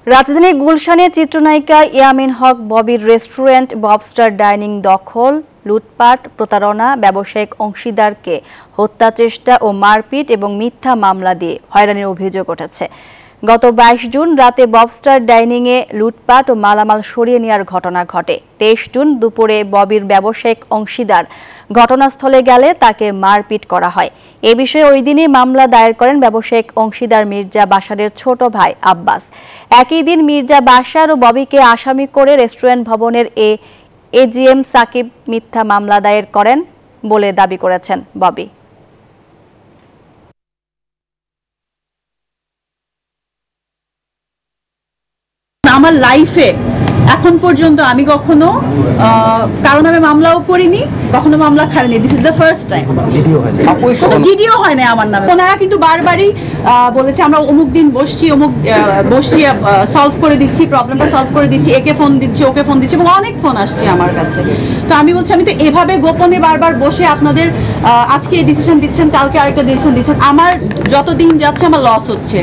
রাজধানীর গুলশানে চিত্রনায়িকা ইয়ামিন হক ববির রেস্টুরেন্ট ববস্টার ডাইনিং দখল, লুটপাট, প্রতারণা, ব্যবসায়িক অংশীদারকে হত্যা চেষ্টা ও মারপিট এবং মিথ্যা মামলা দিয়ে হয়রানির অভিযোগ উঠেছে। গত 22 জুন রাতে ববস্টার ডাইনিংয়ে লুটপাট ও মালামাল সরিয়ে নেওয়ার ঘটনা ঘটে। 23 জুন দুপুরে ববির ব্যবসায়িক অংশীদার ঘটনাস্থলে গেলে তাকে মারপিট করা হয়। এ বিষয়ে ওই দিনই মামলা দায়ের করেন ব্যবসায়িক অংশীদার মির্জা বাশারের ছোট ভাই আব্বাস। একই দিন মির্জা বাশার ও ববিকে আসামি করে রেস্টুরেন্ট ভবনের এজিএম সাকিব মিথ্যা মামলা দায়ের করেন বলে দাবি করেছেন ববি। আমার লাইফে এখন পর্যন্ত আমি কখনো কারো নামে মামলাও করিনি, কখনো মামলা খাইনি। This is the first time. জিডিও হয় না আমার নামে। ওনারা কিন্তু বারবারই বলেছে আমরা অমুক দিন বসছি সলভ করে দিচ্ছি, প্রবলেমটা সলভ করে দিচ্ছি, একে ফোন দিচ্ছি, ওকে ফোন দিচ্ছি, এবং অনেক ফোন আসছে আমার কাছে। তো আমি বলছি আমি তো এভাবে গোপনে বারবার বসে আপনাদের আজকে ডিসিশন দিচ্ছেন, কালকে আরেকটা ডিসিশন দিচ্ছেন, আমার যত দিন যাচ্ছে আমার লস হচ্ছে।